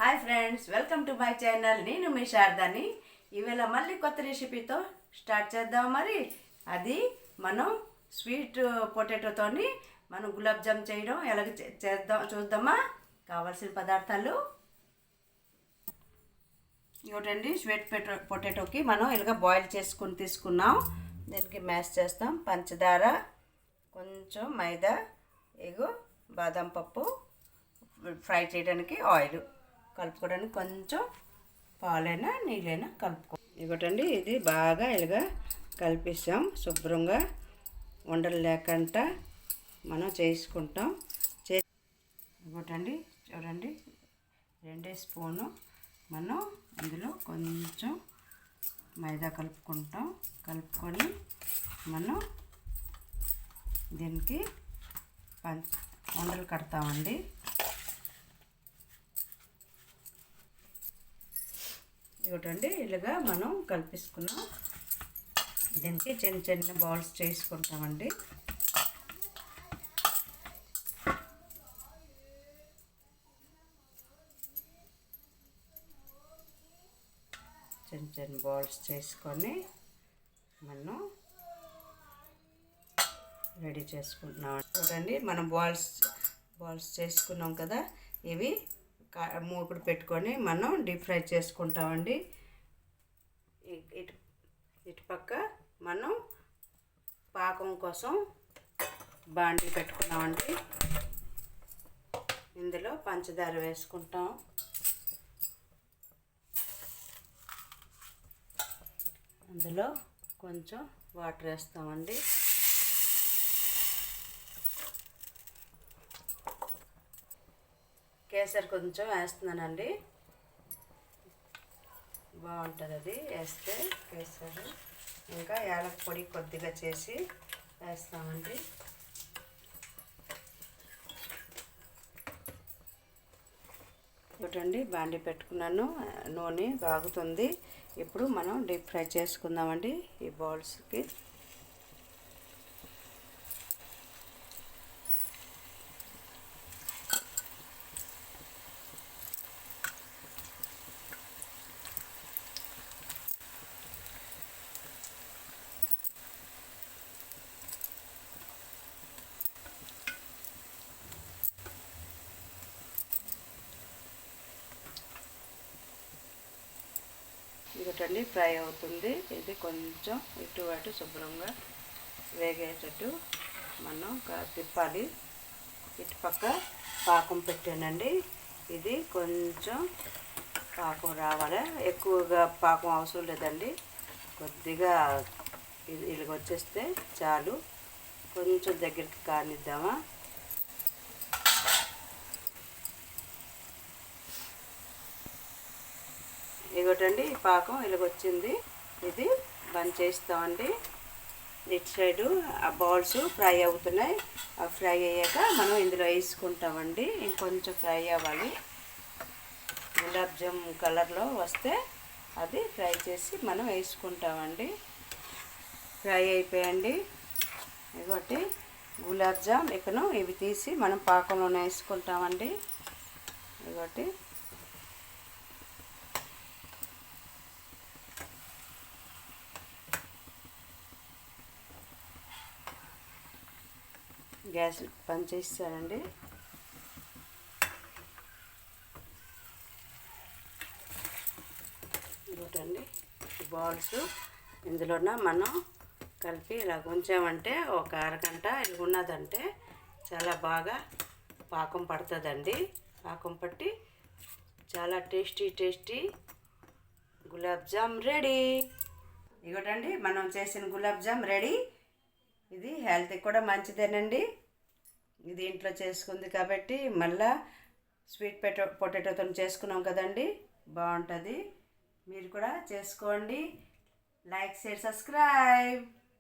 Hi friends, welcome to my channel. నేను మీ శారదాని. ఈవేళ మళ్ళీ కొత్త రెసిపీతో స్టార్ట్ చేద్దాం. మరి అది మనం స్వీట్ పొటాటోతోని మనం గులాబ్ జామ్ చేయడం ఎలాగ చేద్దాం చూద్దామా. కావాల్సిన పదార్థాలు ఇవ్వటండి. స్వీట్ పొటాటోకి మనం ఇలాగ బాయిల్ చేసుకుని తీసుకున్నాం. దీనికి మ్యాష్ చేస్తాం. పంచదార, కొంచెం మైదా, బాదం పప్పు, ఫ్రై చేయడానికి ఆయిల్, కలుపుకోవడానికి కొంచెం పాలైనా నీళ్ళైనా కలుపుకో. ఇవ్వటండి, ఇది బాగా ఇలాగా కలిపిస్తాం. శుభ్రంగా ఉండలు లేకుండా మనం చేసుకుంటాం. ఇవ్వటండి, చూడండి, 2 స్పూను మనం ఇందులో కొంచెం మైదా కలుపుకొని మనం దీనికి ఉండలు కడతామండి. ఇవ్వటండి, ఇలాగా మనం కలిపేసుకున్నాం. దీనికి చిన్న చిన్న బాల్స్ చేసుకుంటామండి. చిన్న చిన్న బాల్స్ చేసుకొని మనం రెడీ చేసుకుంటున్నాం. చూడండి, మనం బాల్స్ చేసుకున్నాం కదా, ఇవి మూకుడు పెట్టుకొని మనం డీప్ ఫ్రై చేసుకుంటామండి. ఇటు పక్క మనం పాకం కోసం బాండీ పెట్టుకున్నామండి. ఇందులో పంచదార వేసుకుంటాం. అందులో కొంచెం వాటర్ వేస్తామండి. కేసరి కొంచెం వేస్తున్నానండి, బాగుంటుంది అది వేస్తే కేసరి. ఇంకా యాలక పొడి కొద్దిగా చేసి వేస్తామండి. చూడండి, బాండి పెట్టుకున్నాను, నూనె కాగుతుంది. ఇప్పుడు మనం డీప్ ఫ్రై చేసుకుందామండి ఈ బౌల్స్కి. ఇంకోటండి, ఫ్రై అవుతుంది. ఇది కొంచెం ఇటు అటు శుభ్రంగా వేగేటట్టు మనం తిప్పాలి. ఇటు పక్క పాకం పెట్టానండి. ఇది కొంచెం పాకం రావాలి, ఎక్కువగా పాకం అవసరం లేదండి. కొద్దిగా ఇలాగ వచ్చేస్తే చాలు. కొంచెం దగ్గరికి కానిద్దామా. ఇగోటండి, ఈ పాకం ఇలాగొచ్చింది. ఇది బంద్ చేస్తామండి. ఇటు సైడు ఆ బాల్స్ ఫ్రై అవుతున్నాయి. ఆ ఫ్రై అయ్యాక మనం ఇందులో వేసుకుంటామండి. ఇంకొంచెం ఫ్రై అవ్వాలి. గులాబ్ జామ్ కలర్లో వస్తే అది ఫ్రై చేసి మనం వేసుకుంటామండి. ఫ్రై అయిపోయండి. ఇగోటి గులాబ్ జామ్ ఇకను ఇవి తీసి మనం పాకంలోనే వేసుకుంటామండి. ఇగోటి గ్యాస్ బంద్ చేస్తానండి. చూడండి, బాల్స్ ఇందులోన మనం కలిపి ఇలా ఉంచామంటే ఒక అరగంట ఇలా ఉన్నదంటే చాలా బాగా పాకం పడుతుందండి. పాకం పట్టి చాలా టేస్టీ గులాబ్ జామ్ రెడీ. ఇగోటండి, మనం చేసిన గులాబ్ జామ్ రెడీ. ఇది హెల్త్కి కూడా మంచిదేనండి. ఇది ఇంట్లో చేసుకుంది కాబట్టి మళ్ళా స్వీట్ పొటాటోతో చేసుకున్నాం కదండి, బాగుంటుంది. మీరు కూడా చేసుకోండి. Like, share, subscribe.